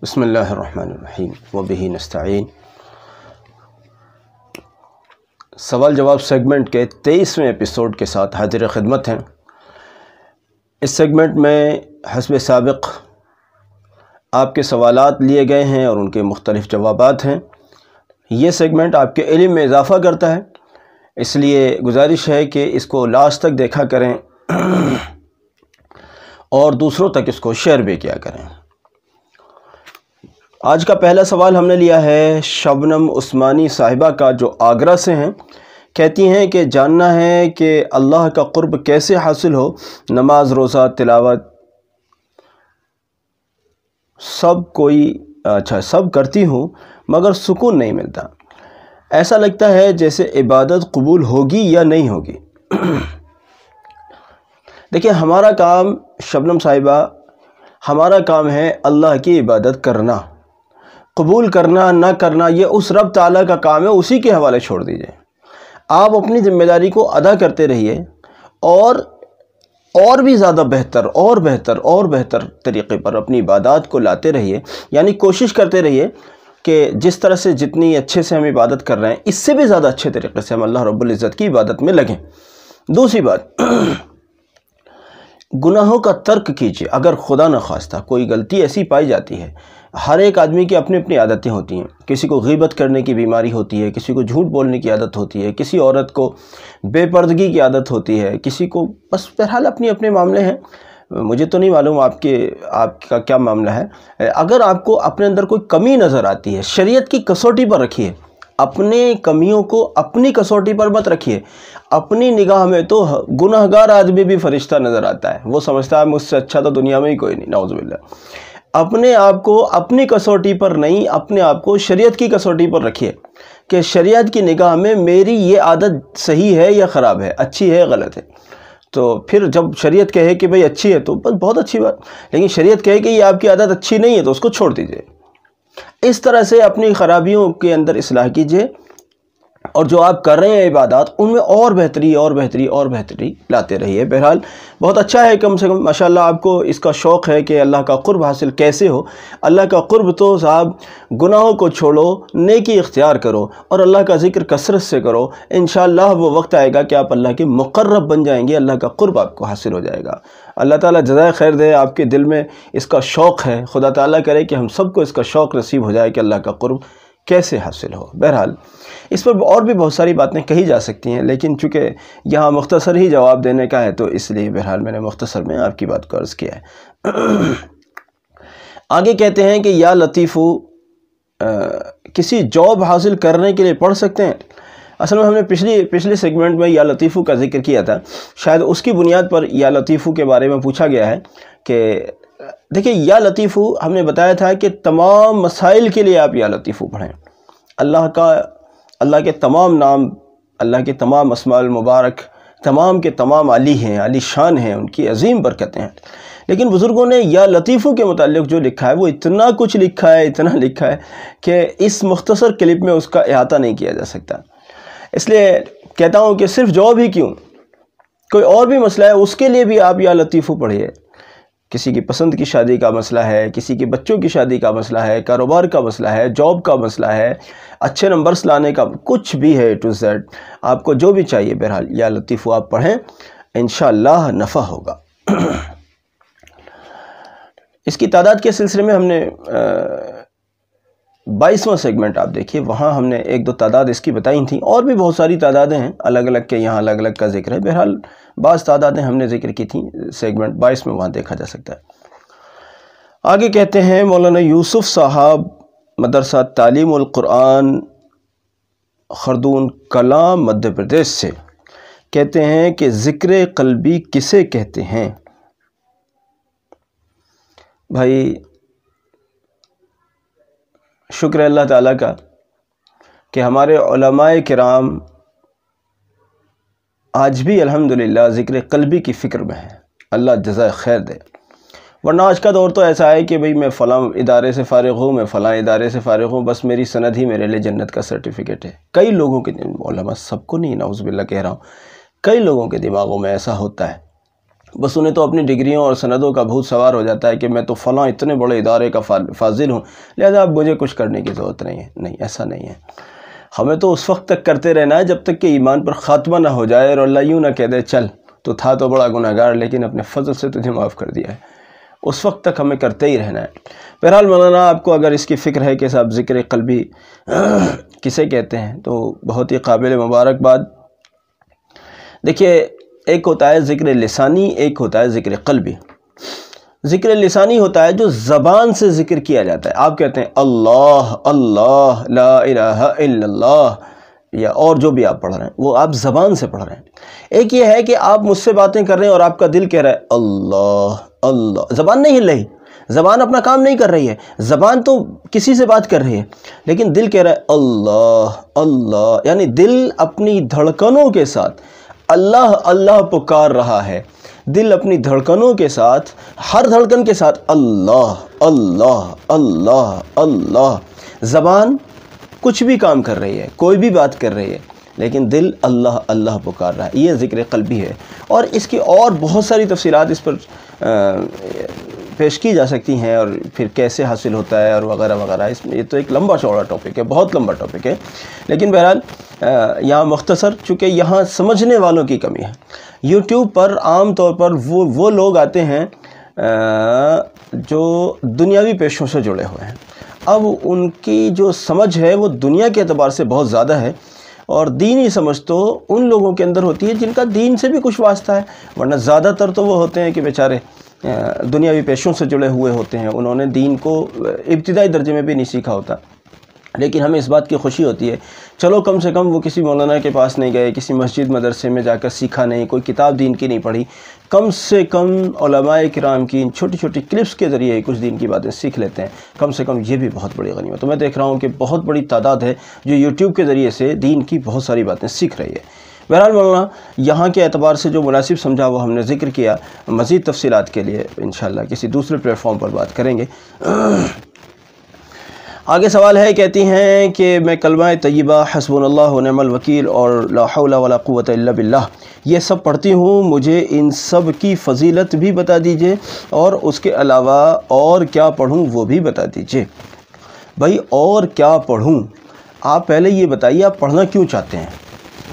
بسم اللہ الرحمن الرحیم وبہ نستعین۔ سوال جواب سیگمنٹ کے 23ویں ایپیسوڈ کے ساتھ حاضر خدمت ہیں۔ اس سیگمنٹ میں حسب سابق آپ کے سوالات لیے گئے ہیں اور ان کے مختلف جوابات ہیں۔ یہ سیگمنٹ آپ کے علم میں اضافہ کرتا ہے، اس لیے گزارش ہے کہ اس کو لاسٹ تک دیکھا کریں اور دوسروں تک اس کو شیئر بھی کیا کریں۔ آج کا پہلا سوال ہم نے لیا ہے شبنم عثمانی صاحبہ کا، جو آگرہ سے ہیں۔ کہتی ہیں کہ جاننا ہے کہ اللہ کا قرب کیسے حاصل ہو۔ نماز، روزہ، تلاوت سب کرتی ہوں مگر سکون نہیں ملتا۔ ایسا لگتا ہے جیسے عبادت قبول ہوگی یا نہیں ہوگی۔ دیکھیں، ہمارا کام شبنم صاحبہ، ہمارا کام ہے اللہ کی عبادت کرنا۔ قبول کرنا نہ کرنا یہ اس رب تعالیٰ کا کام ہے، اسی کے حوالے چھوڑ دیجئے۔ آپ اپنی ذمہ داری کو ادا کرتے رہیے اور بھی زیادہ بہتر طریقے پر اپنی عبادات کو لاتے رہیے، یعنی کوشش کرتے رہیے کہ جس طرح سے جتنی اچھے سے ہم عبادت کر رہے ہیں، اس سے بھی زیادہ اچھے طریقے سے ہم اللہ رب العزت کی عبادت میں لگیں۔ دوسری بات، گناہوں کا ترک کیجیے۔ اگر خدا نخواستہ کوئی غلطی ایسی پائی جاتی ہے، ہر ایک آدمی کی اپنی اپنی عادتیں ہوتی ہیں۔ کسی کو غیبت کرنے کی بیماری ہوتی ہے، کسی کو جھوٹ بولنے کی عادت ہوتی ہے، کسی عورت کو بے پردگی کی عادت ہوتی ہے، کسی کو بس بہرحال اپنے اپنے معاملے ہیں۔ مجھے تو نہیں معلوم آپ کا کیا معاملہ ہے۔ اگر آپ کو اپنے اندر کوئی کمی نظر آتی ہے، شریعت کی کسوٹی پر رکھیے، اپنے کمیوں کو اپنی کسوٹی پر مت رکھیے۔ اپنی نگاہ میں تو گناہگار آدمی بھی فرشتہ نظر آتا ہے، وہ سمجھتا ہے مجھ سے اچھا تو دنیا میں ہی کوئی نہیں، نعوذ باللہ۔ اپنے آپ کو اپنی کسوٹی پر نہیں، اپنے آپ کو شریعت کی کسوٹی پر رکھیے کہ شریعت کی نگاہ میں میری یہ عادت صحیح ہے یا خراب ہے، اچھی ہے یا غلط ہے۔ تو پھر جب شریعت کہے کہ بھئی اچھی ہے تو بس بہت اچھی بات، لیکن شریعت کہے کہ یہ آپ کی عادت اچھی نہیں ہے تو اس کو چھوڑ دیجئے۔ اس طرح سے اپنی خرابیوں کے اندر اصلاح کیجئے، اور جو آپ کر رہے ہیں عبادات، ان میں اور بہتری لاتے رہیے۔ بہرحال بہت اچھا ہے، کم سے کم ماشاءاللہ آپ کو اس کا شوق ہے کہ اللہ کا قرب حاصل کیسے ہو۔ اللہ کا قرب تو صاحب گناہوں کو چھوڑو، نیکی اختیار کرو اور اللہ کا ذکر کثرت سے کرو۔ انشاءاللہ وہ وقت آئے گا کہ آپ اللہ کے مقرب بن جائیں گے، اللہ کا قرب آپ کو حاصل ہو جائے گا۔ اللہ تعالیٰ جزائے خیر دے، آپ کے دل میں اس کا شوق ہے۔ خدا تعالیٰ کرے کہ ہم سب کو اس کا شوق نصیب ہو جائے کہ اللہ کا قرب کیسے حاصل ہو۔ بہرحال اس پر اور بھی بہت ساری باتیں کہی جا سکتی ہیں، لیکن چونکہ یہاں مختصر ہی جواب دینے کا ہے تو اس لیے بہرحال میں نے مختصر میں آپ کی بات کو عرض کیا ہے۔ آگے کہتے ہیں کہ یا لطیفو، کسی جاب حاصل کرنے کے لیے پڑھ سکتے ہیں؟ اصل میں ہم نے پچھلے سیگمنٹ میں یا لطیفو کا ذکر کیا تھا، شاید اس کی بنیاد پر یا لطیفو کے بارے میں پوچھا گیا ہے کہ دیکھیں، یا لطیفو ہم نے بتایا تھا کہ تمام مسائل کے لیے آپ یا لطیفو پڑھیں۔ اللہ کے تمام نام، اللہ کے تمام اسماء المبارک تمام کے تمام علی ہیں، علی شان ہیں، ان کی عظیم برکتیں ہیں۔ لیکن بزرگوں نے یا لطیفو کے متعلق جو لکھا ہے وہ اتنا کچھ لکھا ہے کہ اس مختصر کلپ میں اس کا احاطہ نہیں کیا جا سکتا۔ اس لیے کہتا ہوں کہ صرف جاب ہی کیوں، کوئی اور بھی مسئلہ ہے اس کے لیے بھی آپ یا لطیفو پڑھیے۔ کسی کی پسند کی شادی کا مسئلہ ہے، کسی کے بچوں کی شادی کا مسئلہ ہے، کاروبار کا مسئلہ ہے، جاب کا مسئلہ ہے، اچھے نمبرز لانے کا، کچھ بھی ہے ٹو زیڈ، آپ کو جو بھی چاہیے، بہرحال یا لطیفو آپ پڑھیں، انشاءاللہ نفع ہوگا۔ اس کی تعداد کے سلسلے میں ہم نے 22واں سیگمنٹ آپ دیکھیے، وہاں ہم نے ایک دو تعداد اس کی بتائی تھیں، اور بھی بہت ساری تعدادیں ہیں الگ الگ کے، یہاں الگ الگ کا ذکر ہے۔ بہرحال بعض تعدادیں ہم نے ذکر کی تھیں سیگمنٹ 22 میں، وہاں دیکھا جا سکتا ہے۔ آگے کہتے ہیں مولانا یوسف صاحب، مدرسہ تعلیم القرآن خردون کلاں مدھیہ پردیش سے، کہتے ہیں کہ ذکر قلبی کسے کہتے ہیں؟ بھائی شکر اللہ تعالیٰ کا کہ ہمارے علماء کرام آج بھی الحمدللہ ذکر قلبی کی فکر میں ہیں، اللہ جزائے خیر دے۔ ورنہ آج کا دور تو ایسا ہے کہ بھئی میں فلاں ادارے سے فارغ ہوں، میں فلاں ادارے سے فارغ ہوں، بس میری سند ہی میرے لیے جنت کا سرٹیفکیٹ ہے۔ کئی لوگوں کے علماء، سب کو نہیں، نعوذ باللہ کہہ رہا ہوں، کئی لوگوں کے دماغوں میں ایسا ہوتا ہے۔ بس انہیں تو اپنی ڈگریوں اور سندوں کا بھوت سوار ہو جاتا ہے کہ میں تو فلاں اتنے بڑے ادارے کا فاضل ہوں، لہذا اب مجھے کچھ کرنے کی ضرورت نہیں ہے۔ نہیں، ایسا نہیں ہے۔ ہمیں تو اس وقت تک کرتے رہنا ہے جب تک کہ ایمان پر خاتمہ نہ ہو جائے اور اللہ یوں نہ کہہ دے چل تو تھا تو بڑا گناہ گار لیکن اپنے فضل سے تجھے معاف کر دیا ہے، اس وقت تک ہمیں کرتے ہی رہنا ہے۔ بہرحال مولانا آپ کو اگر اس کی فکر ہے کہ صاحب ذکر قلبی کسے کہتے ہیں تو بہت ہی قابل مبارکباد۔ دیکھیے، ایک ہوتا ہے ذکر لسانی، ایک ہوتا ہے ذکر قلبی۔ ذکر لسانی ہوتا ہے جو زبان سے ذکر کیا جاتا ہے، آپ کہتے ہیں اللہ اللہ لا الہ الا اللہ، یا اور جو بھی آپ پڑھ رہے ہیں وہ آپ زبان سے پڑھ رہے ہیں۔ ایک یہ ہے کہ آپ مجھ سے باتیں کر رہے ہیں اور آپ کا دل کہہ رہا ہے اللہ اللہ، زبان نہیں ہل رہی، زبان اپنا کام نہیں کر رہی ہے، زبان تو کسی سے بات کر رہی ہے لیکن دل کہہ رہا ہے اللہ اللہ، یعنی دل اپنی دھڑکنوں کے ساتھ اللہ اللہ پکار رہا ہے، دل اپنی دھڑکنوں کے ساتھ، ہر دھڑکن کے ساتھ اللہ اللہ اللہ اللہ۔ زبان کچھ بھی کام کر رہی ہے، کوئی بھی بات کر رہی ہے لیکن دل اللہ اللہ پکار رہا ہے، یہ ذکر قلبی ہے۔ اور اس کی اور بہت ساری تفصیلات اس پر پیش کی جا سکتی ہیں، اور پھر کیسے حاصل ہوتا ہے اور وغیرہ وغیرہ، اس میں یہ تو ایک لمبا چوڑا ٹاپک ہے، بہت لمبا ٹاپک ہے، لیکن بہرحال یہاں مختصر، چونکہ یہاں سمجھنے والوں کی کمی ہے۔ یوٹیوب پر عام طور پر وہ لوگ آتے ہیں جو دنیاوی پیشوں سے جڑے ہوئے ہیں، اب ان کی جو سمجھ ہے وہ دنیا کے اعتبار سے بہت زیادہ ہے، اور دینی سمجھ تو ان لوگوں کے اندر ہوتی ہے جن کا دین سے بھی کچھ واسطہ ہے، ورنہ زیادہ تر تو وہ ہوتے ہیں کہ بیچارے دنیاوی پیشوں سے جڑے ہوئے ہوتے ہیں، انہوں نے دین کو ابتدائی درجے میں بھی نہیں سیکھا ہوتا۔ لیکن ہمیں اس بات کی خوشی ہوتی ہے، چلو کم سے کم وہ کسی مولانا کے پاس نہیں گئے، کسی مسجد مدرسے میں جا کر سیکھا نہیں، کوئی کتاب دین کی نہیں پڑھی، کم سے کم علماء کرام کی ان چھوٹی چھوٹی کلپس کے ذریعے کچھ دین کی باتیں سیکھ لیتے ہیں، کم سے کم یہ بھی بہت بڑی غنیمت ہے۔ تو میں دیکھ رہا ہوں کہ بہت بڑی تعداد ہے جو یوٹیوب کے ذریعے سے دین کی بہت ساری باتیں سیکھ رہی ہے۔ بہرحال مولانا یہاں کے اعتبار سے جو مناسب سمجھا وہ ہم نے ذکر کیا، مزید تفصیلات کے لیے انشاءاللہ کسی دوسرے پلیٹ فارم پر بات کریں گے۔ آگے سوال ہے، کہتی ہیں کہ میں کلمہ طیبہ حسبنا اللہ و نعم الوکیل اور لا حول ولا قوت الا باللہ یہ سب پڑھتی ہوں، مجھے ان سب کی فضیلت بھی بتا دیجئے اور اس کے علاوہ اور کیا پڑھوں وہ بھی بتا دیجئے۔ بھائی اور کیا پڑھوں، آپ پہلے یہ بتائیے آپ پڑھنا کیوں چاہتے ہیں؟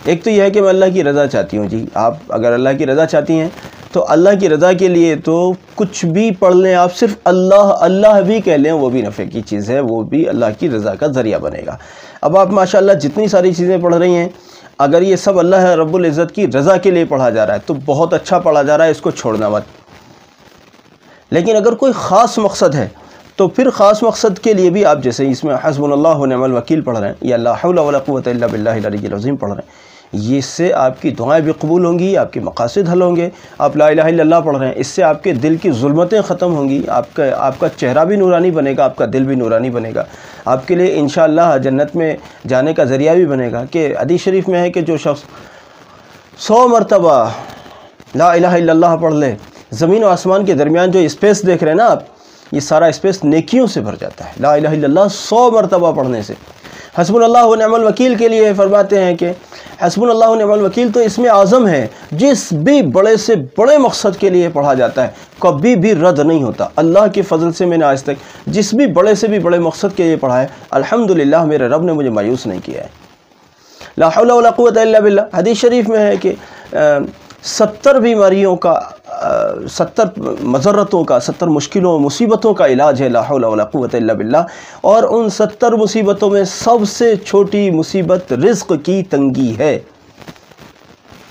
ایک تو یہ ہے کہ میں اللہ کی رضا چاہتی ہوں، جی آپ اگر اللہ کی رضا چاہتی ہیں تو اللہ کی رضا کے لیے تو کچھ بھی پڑھ لیں، آپ صرف اللہ اللہ بھی کہہ لیں، وہ بھی نفع کی چیز ہے، وہ بھی اللہ کی رضا کا ذریعہ بنے گا۔ اب آپ ماشاءاللہ جتنی ساری چیزیں پڑھ رہی ہیں، اگر یہ سب اللہ رب العزت کی رضا کے لیے پڑھا جا رہا ہے تو بہت اچھا پڑھا جا رہا ہے، اس کو چھوڑنا مت۔ لیکن اگر کوئی خاص مقصد ہے تو پھر خاص مقصد کے لیے بھی آپ جیسے اس میں حسبنا اللہ و نعم الوکیل پڑھ رہے ہیں یا لا حول ولا قوت الا باللہ العلی العظیم پڑھ رہے ہیں، اس سے آپ کی دعائیں بھی قبول ہوں گی، آپ کے مقاصد حل ہوں گے۔ آپ لا الہ الا اللہ پڑھ رہے ہیں، اس سے آپ کے دل کی ظلمتیں ختم ہوں گی، آپ کا چہرہ بھی نورانی بنے گا، آپ کا دل بھی نورانی بنے گا، آپ کے لیے انشاءاللہ جنت میں جانے کا ذریعہ بھی بنے گا۔ کہ حدیث شریف میں ہے کہ جو شخص 100 مرتبہ لا الہ الا اللہ پڑھ لے، زمین و آسمان کے درمیان جو اسپیس دیکھ رہے ہیں نا آپ، یہ سارا اسپیس نیکیوں سے بھر جاتا ہے لا الہ الا اللہ 100 مرتبہ پڑھنے سے۔ حسبنا اللہ و نعم الوکیل کے لیے فرماتے ہیں کہ حسبنا اللہ و نعم الوکیل تو اسم اعظم ہے، جس بھی بڑے سے بڑے مقصد کے لیے پڑھا جاتا ہے کبھی بھی رد نہیں ہوتا۔ اللہ کے فضل سے میں نے آج تک جس بھی بڑے سے بھی بڑے مقصد کے لیے پڑھا ہے، الحمدللہ میرے رب نے مجھے مایوس نہیں کیا ہے۔ لا حول ولا قوت الا باللہ، حدیث شریف میں ہے کہ 70 بیماریوں کا 70 مضرتوں کا 70 مشکلوں و مصیبتوں کا علاج ہے لا حول ولا قوت الا باللہ، اور ان 70 مصیبتوں میں سب سے چھوٹی مصیبت رزق کی تنگی ہے۔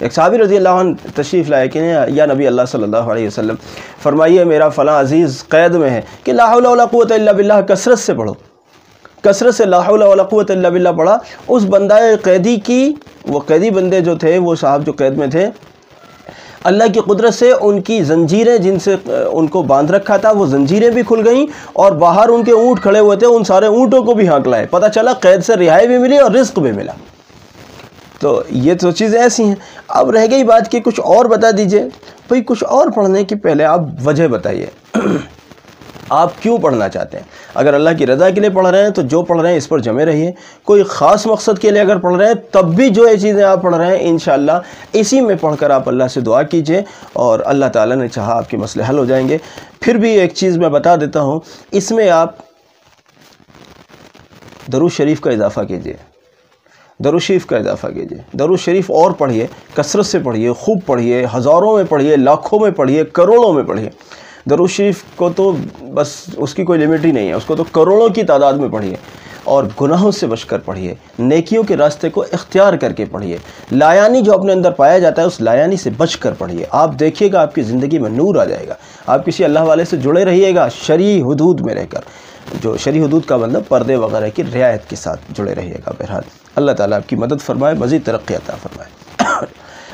ایک صحابی رضی اللہ عنہ تشریف لائے کہ یا نبی اللہ صلی اللہ علیہ وسلم فرمائیے میرا فلاں عزیز قید میں ہے کہ لا حول ولا قوت الا باللہ کثرت سے پڑھو، کثرت سے لا حول ولا قوت الا باللہ پڑھا۔ اس بندہ قیدی کی، وہ قیدی بندے جو تھے، وہ صاحب جو قید میں تھے، اللہ کی قدرت سے ان کی زنجیریں جن سے ان کو باندھ رکھا تھا وہ زنجیریں بھی کھل گئیں، اور باہر ان کے اونٹ کھڑے ہوئے تھے، ان سارے اونٹوں کو بھی ہانک لائے، پتہ چلا قید سے رہائی بھی ملی اور رزق بھی ملا۔ تو یہ تو چیزیں ایسی ہیں۔ اب رہ گئی بات کہ کچھ اور بتا دیجئے، بھئی کچھ اور پڑھنے کی پہلے آپ وجہ بتائیے۔ آپ کیوں پڑھنا چاہتے ہیں؟ اگر اللہ کی رضا کے لیے پڑھ رہے ہیں تو جو پڑھ رہے ہیں اس پر جمے رہیے، کوئی خاص مقصد کے لیے اگر پڑھ رہے ہیں تب بھی جو یہ چیزیں آپ پڑھ رہے ہیں انشاءاللہ اسی میں پڑھ کر آپ اللہ سے دعا کیجئے اور اللہ تعالیٰ نے چاہا آپ کے مسئلے حل ہو جائیں گے۔ پھر بھی ایک چیز میں بتا دیتا ہوں، اس میں آپ درود شریف کا اضافہ کیجئے، درود شریف کا اضافہ کیجئے، درود شریف اور پڑھیے، کثرت سے پڑھیے، خوب پڑھیے، ہزاروں میں پڑھیے، لاکھوں میں پڑھیے، کروڑوں میں پڑھیے۔ درود شریف کو تو بس اس کی کوئی لمٹ ہی نہیں ہے، اس کو تو کروڑوں کی تعداد میں پڑھیے، اور گناہوں سے بچ کر پڑھیے، نیکیوں کے راستے کو اختیار کر کے پڑھیے، لایانی جو اپنے اندر پایا جاتا ہے اس لایانی سے بچ کر پڑھیے۔ آپ دیکھیے گا آپ کی زندگی میں نور آ جائے گا، آپ کسی اللہ والے سے جڑے رہیے گا شرعی حدود میں رہ کر، جو شرعی حدود کا مطلب پردے وغیرہ کی رعایت کے ساتھ جڑے رہیے گا۔ بہرحال اللہ تعالیٰ آپ کی مدد فرمائے، مزید ترقی عطا فرمائے۔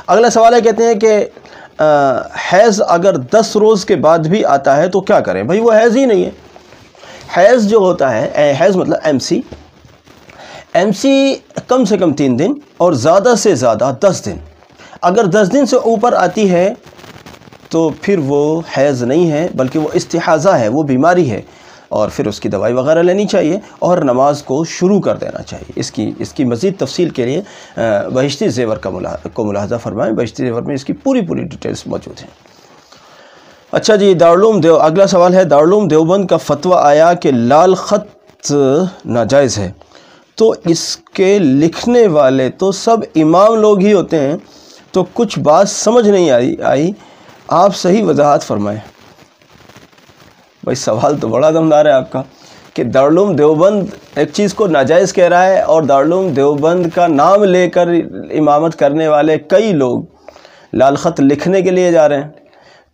اگلا سوال ہے، کہتے ہیں کہ حیض اگر 10 روز کے بعد بھی آتا ہے تو کیا کریں؟ بھائی وہ حیض ہی نہیں ہے۔ حیض جو ہوتا ہے، حیض مطلب ایم سی کم سے کم 3 دن اور زیادہ سے زیادہ 10 دن۔ اگر 10 دن سے اوپر آتی ہے تو پھر وہ حیض نہیں ہے بلکہ وہ استحاضہ ہے، وہ بیماری ہے، اور پھر اس کی دوائی وغیرہ لینی چاہیے اور نماز کو شروع کر دینا چاہیے۔ اس کی مزید تفصیل کے لیے بہشتی زیور کو ملاحظہ فرمائیں، بہشتی زیور میں اس کی پوری ڈیٹیلز موجود ہیں۔ اچھا جی، اگلا سوال ہے، دارالعلوم دیوبند کا فتویٰ آیا کہ لال خط ناجائز ہے، تو اس کے لکھنے والے تو سب امام لوگ ہی ہوتے ہیں، تو کچھ بات سمجھ نہیں آئی، آپ صحیح وضاحت فرمائیں۔ بھائی سوال تو بڑا دمدار ہے آپ کا، کہ دارالعلوم دیوبند ایک چیز کو ناجائز کہہ رہا ہے اور دارالعلوم دیوبند کا نام لے کر امامت کرنے والے کئی لوگ لال خط لکھنے کے لیے جا رہے ہیں۔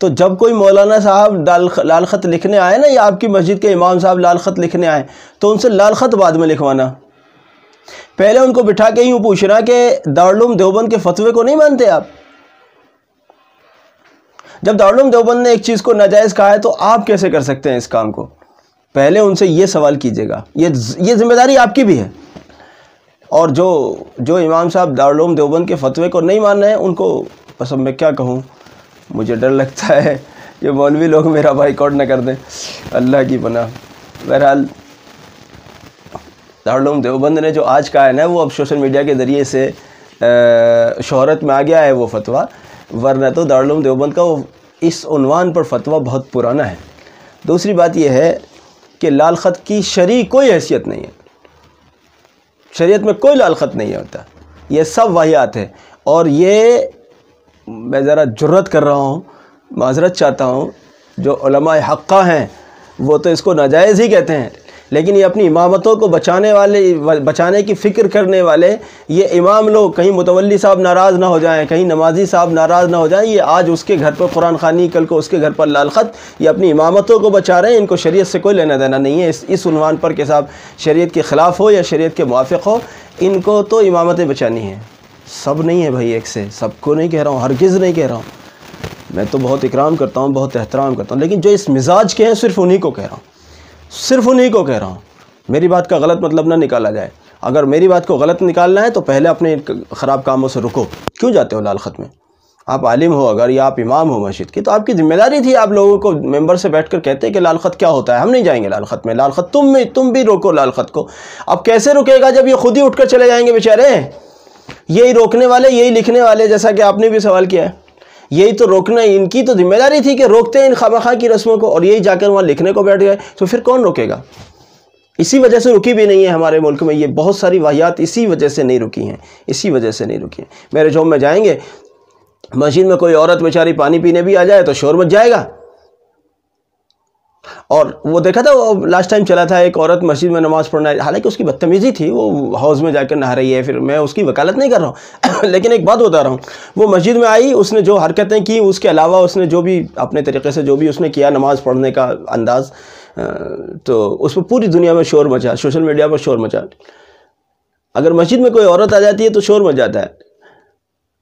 تو جب کوئی مولانا صاحب لال خط لکھنے آئے نا، یا آپ کی مسجد کے امام صاحب لال خط لکھنے آئے، تو ان سے لال خط بعد میں لکھوانا، پہلے ان کو بٹھا کے یوں پوچھنا کہ دارالعلوم دیوبند کے فتوے کو نہیں مانتے آپ؟ جب دارالعلوم دیوبند نے ایک چیز کو ناجائز کہا ہے تو آپ کیسے کر سکتے ہیں اس کام کو؟ پہلے ان سے یہ سوال کیجئے گا، یہ ذمہ داری آپ کی بھی ہے۔ اور جو امام صاحب دارالعلوم دیوبند کے فتوے کو نہیں مان رہے ہیں ان کو بس اب میں کیا کہوں، مجھے ڈر لگتا ہے یہ مولوی لوگ میرا بائیکاٹ نہ کر دیں، اللہ کی پناہ۔ بہرحال دارالعلوم دیوبند نے جو آج کہا ہے نا، وہ اب سوشل میڈیا کے ذریعے سے شہرت میں آ گیا ہے وہ فتویٰ، ورنہ تو دارالعلوم دیوبند کا اس عنوان پر فتویٰ بہت پرانا ہے۔ دوسری بات یہ ہے کہ لال خط کی شرعی کوئی حیثیت نہیں ہے، شریعت میں کوئی لال خط نہیں ہوتا، یہ سب واہیات ہے۔ اور یہ میں ذرا جرت کر رہا ہوں، معذرت چاہتا ہوں، جو علماء حقہ ہیں وہ تو اس کو ناجائز ہی کہتے ہیں، لیکن یہ اپنی امامتوں کو بچانے کی فکر کرنے والے یہ امام لوگ، کہیں متولی صاحب ناراض نہ ہو جائیں، کہیں نمازی صاحب ناراض نہ ہو جائیں، یہ آج اس کے گھر پر قرآن خوانی، کل کو اس کے گھر پر لال خط، یہ اپنی امامتوں کو بچا رہے ہیں، ان کو شریعت سے کوئی لینا دینا نہیں ہے اس عنوان پر کہ صاحب شریعت کے خلاف ہو یا شریعت کے موافق ہو، ان کو تو امامتیں بچانی ہیں۔ سب نہیں ہے بھائی، ایک سے سب کو نہیں کہہ رہا ہوں، ہرگز نہیں کہہ رہا ہوں، میں تو بہت اکرام کرتا ہوں، بہت احترام کرتا ہوں، لیکن جو اس مزاج کے ہیں صرف انہی کو کہہ رہا ہوں، صرف انہی کو کہہ رہا ہوں۔ میری بات کا غلط مطلب نہ نکالا جائے، اگر میری بات کو غلط نکالنا ہے تو پہلے اپنے خراب کاموں سے رکو۔ کیوں جاتے ہو لال خط میں؟ آپ عالم ہو اگر، یا آپ امام ہو مسجد کی، تو آپ کی ذمہ داری تھی آپ لوگوں کو ممبر سے بیٹھ کر کہتے کہ لال خط کیا ہوتا ہے، ہم نہیں جائیں گے لال خط میں، لال خط تم بھی روکو لال خط کو۔ اب کیسے رکے گا جب یہ خود ہی اٹھ کر چلے جائیں گے بیچارے؟ یہی روکنے والے، یہی لکھنے والے، جیسا کہ آپ نے بھی سوال کیا ہے، یہی تو روکنا، ان کی تو ذمہ داری تھی کہ روکتے ہیں ان خواہ کی رسموں کو، اور یہی جا کر وہاں لکھنے کو بیٹھ گئے، تو پھر کون روکے گا؟ اسی وجہ سے رکی بھی نہیں ہے ہمارے ملک میں، یہ بہت ساری واہیات اسی وجہ سے نہیں رکی ہیں، اسی وجہ سے نہیں رکی ہیں۔ میرے جوم میں جائیں گے، مسجد میں کوئی عورت بیچاری پانی پینے بھی آ جائے تو شور مچ جائے گا۔ اور وہ دیکھا تھا، وہ لاسٹ ٹائم چلا تھا، ایک عورت مسجد میں نماز پڑھنا، حالانکہ اس کی بدتمیزی تھی، وہ حوض میں جا کر نہا رہی ہے، پھر میں اس کی وکالت نہیں کر رہا ہوں لیکن ایک بات بتا رہا ہوں، وہ مسجد میں آئی، اس نے جو حرکتیں کی، اس کے علاوہ اس نے جو بھی اپنے طریقے سے جو بھی اس نے کیا نماز پڑھنے کا انداز، تو اس پر پوری دنیا میں شور مچا، سوشل میڈیا پر شور مچا۔ اگر مسجد میں کوئی عورت آ جاتی ہے تو شور مچ جاتا ہے،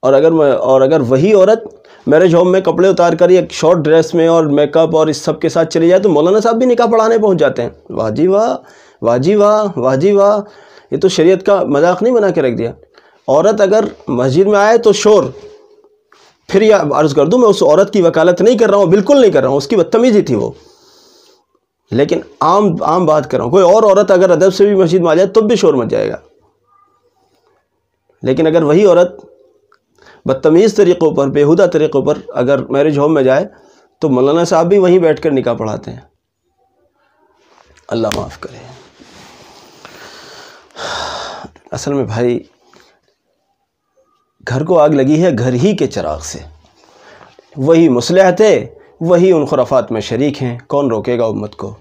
اور اگر وہی عورت میرے ہوم میں کپڑے اتار کر ایک شارٹ ڈریس میں اور میک اپ اور اس سب کے ساتھ چلی جائے تو مولانا صاحب بھی نکاح پڑھانے پہنچ جاتے ہیں۔ واہ جی واہ، واہ جی واہ، واہ جی واہ، یہ تو شریعت کا مذاق نہیں بنا کے رکھ دیا۔ عورت اگر مسجد میں آئے تو شور، پھر یہ عرض کر دوں، میں اس عورت کی وکالت نہیں کر رہا ہوں، بالکل نہیں کر رہا ہوں، اس کی بدتمیزی تھی وہ، لیکن عام بات کر رہا ہوں، کوئی اور عورت اگر ادب سے بھی مسجد میں آ جائے تب بھی شور مچ جائے گا، لیکن اگر وہی عورت بدتمیز طریقوں پر، بیہودہ طریقوں پر اگر میرج ہوم میں جائے تو مولانا صاحب بھی وہیں بیٹھ کر نکاح پڑھاتے ہیں۔ اللہ معاف کرے۔ اصل میں بھائی گھر کو آگ لگی ہے گھر ہی کے چراغ سے، وہی مصلح تھے، وہی ان خرافات میں شریک ہیں، کون روکے گا امت کو؟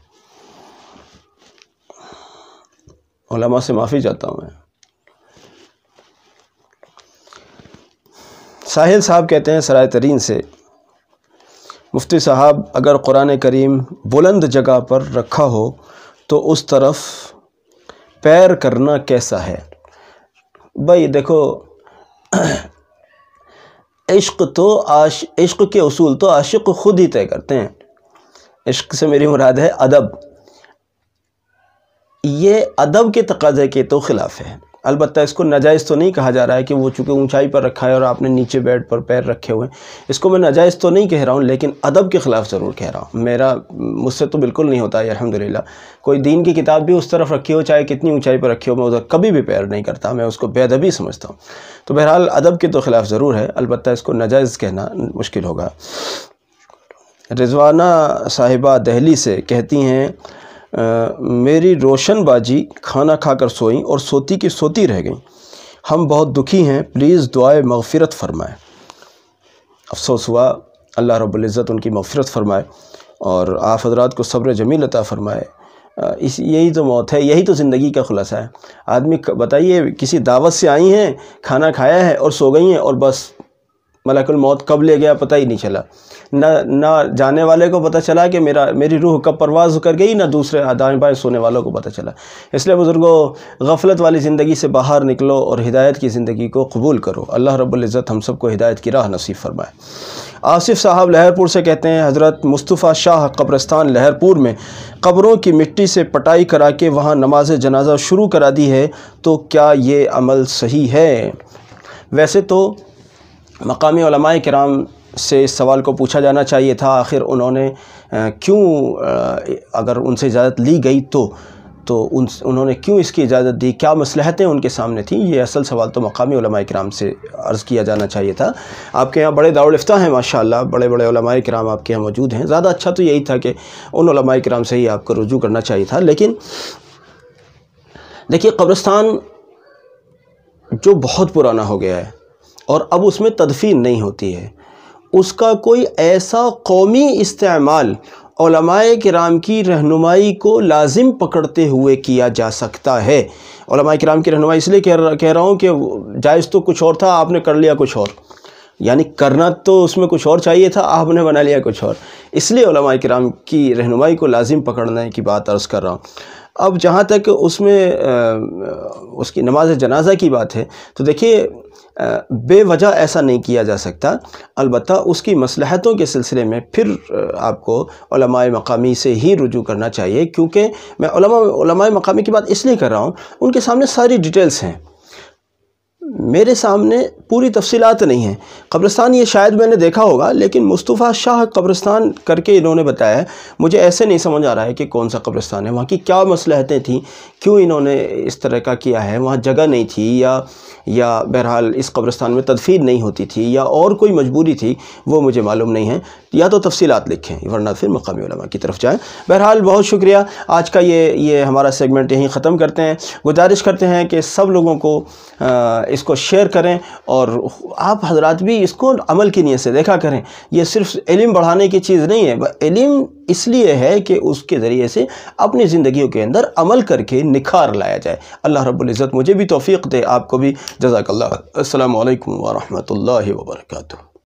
علماء سے معافی چاہتا ہوں میں۔ ساحل صاحب کہتے ہیں سرائے ترین سے، مفتی صاحب اگر قرآن کریم بلند جگہ پر رکھا ہو تو اس طرف پیر کرنا کیسا ہے؟ بھائی دیکھو، عشق کے اصول تو عاشق خود ہی طے کرتے ہیں۔ عشق سے میری مراد ہے ادب، یہ ادب کے تقاضے کے تو خلاف ہے۔ البتہ اس کو ناجائز تو نہیں کہا جا رہا ہے کہ وہ چونکہ اونچائی پر رکھا ہے اور آپ نے نیچے بیڈ پر پیر رکھے ہوئے ہیں، اس کو میں ناجائز تو نہیں کہہ رہا ہوں، لیکن ادب کے خلاف ضرور کہہ رہا ہوں۔ مجھ سے تو بالکل نہیں ہوتا ہے الحمدللہ۔ کوئی دین کی کتاب بھی اس طرف رکھی ہو، چاہے کتنی اونچائی پر رکھی ہو، میں ادھر کبھی بھی پیر نہیں کرتا، میں اس کو بے ادبی سمجھتا ہوں۔ تو بہرحال ادب کے تو خلاف ضرور ہے، البتہ اس کو ناجائز کہنا مشکل ہوگا۔ رضوانہ صاحبہ دہلی سے کہتی ہیں میری روشن باجی کھانا کھا کر سوئیں اور سوتی کی سوتی رہ گئیں، ہم بہت دکھی ہیں، پلیز دعائے مغفرت فرمائیں۔ افسوس ہوا، اللہ رب العزت ان کی مغفرت فرمائے اور آپ حضرات کو صبر جمیل عطا فرمائے۔ یہی تو موت ہے، یہی تو زندگی کا خلاصہ ہے۔ آدمی بتائیے کسی دعوت سے آئی ہیں، کھانا کھایا ہے اور سو گئی ہیں، اور بس ملک الموت کب لے گیا پتہ ہی نہیں چلا، نہ جانے والے کو پتہ چلا کہ میری روح کب پرواز کر گئی، نہ دوسرے دائیں بائیں سونے والوں کو پتہ چلا۔ اس لیے بزرگوں، غفلت والی زندگی سے باہر نکلو اور ہدایت کی زندگی کو قبول کرو۔ اللہ رب العزت ہم سب کو ہدایت کی راہ نصیب فرمائے۔ آصف صاحب لہرپور سے کہتے ہیں حضرت مصطفیٰ شاہ قبرستان لہرپور میں قبروں کی مٹی سے پٹائی کرا کے وہاں نماز جنازہ شروع کرا دی ہے، تو کیا یہ عمل صحیح ہے؟ ویسے تو مقامی علماء کرام سے اس سوال کو پوچھا جانا چاہیے تھا، آخر انہوں نے کیوں، اگر ان سے اجازت لی گئی تو انہوں نے کیوں اس کی اجازت دی، کیا مصلحتیں ان کے سامنے تھیں؟ یہ اصل سوال تو مقامی علماء کرام سے عرض کیا جانا چاہیے تھا۔ آپ کے یہاں بڑے دارالفتہ ہیں ماشاءاللہ، بڑے بڑے علماء کرام آپ کے یہاں موجود ہیں، زیادہ اچھا تو یہی تھا کہ ان علماء کرام سے ہی آپ کو رجوع کرنا چاہیے تھا۔ لیکن دیکھیے، قبرستان جو بہت پرانا ہو گیا ہے اور اب اس میں تدفین نہیں ہوتی ہے، اس کا کوئی ایسا قومی استعمال علماء کرام کی رہنمائی کو لازم پکڑتے ہوئے کیا جا سکتا ہے۔ علماء کرام کی رہنمائی اس لیے کہہ رہا ہوں کہ جائز تو کچھ اور تھا، آپ نے کر لیا کچھ اور، یعنی کرنا تو اس میں کچھ اور چاہیے تھا، آپ نے بنا لیا کچھ اور، اس لیے علماء کرام کی رہنمائی کو لازم پکڑنے کی بات عرض کر رہا ہوں۔ اب جہاں تک اس میں اس کی نماز جنازہ کی بات ہے، تو دیکھیے بے وجہ ایسا نہیں کیا جا سکتا، البتہ اس کی مصلحتوں کے سلسلے میں پھر آپ کو علماء مقامی سے ہی رجوع کرنا چاہیے، کیونکہ میں علماء مقامی کی بات اس لیے کر رہا ہوں، ان کے سامنے ساری ڈیٹیلز ہیں، میرے سامنے پوری تفصیلات نہیں ہیں۔ قبرستان یہ شاید میں نے دیکھا ہوگا، لیکن مصطفیٰ شاہ قبرستان کر کے انہوں نے بتایا ہے، مجھے ایسے نہیں سمجھ آ رہا ہے کہ کون سا قبرستان ہے، وہاں کی کیا مصلحتیں تھیں، کیوں انہوں نے اس طرح کا کیا ہے، وہاں جگہ نہیں تھی یا بہرحال اس قبرستان میں تدفین نہیں ہوتی تھی یا اور کوئی مجبوری تھی، وہ مجھے معلوم نہیں ہے، یا تو تفصیلات لکھیں ورنہ پھر مقامی علماء کی طرف جائیں۔ بہرحال بہت شکریہ، آج کا یہ ہمارا سیگمنٹ یہیں ختم کرتے ہیں۔ گزارش کرتے ہیں کہ سب لوگوں کو اس کو شیئر کریں اور آپ حضرات بھی اس کو عمل کی نیت سے دیکھا کریں۔ یہ صرف علم بڑھانے کی چیز نہیں ہے، علم اس لیے ہے کہ اس کے ذریعے سے اپنی زندگیوں کے اندر عمل کر کے نکھار لایا جائے۔ اللہ رب العزت مجھے بھی توفیق دے، آپ کو بھی۔ جزاک اللہ۔ السلام علیکم ورحمۃ اللہ وبرکاتہ۔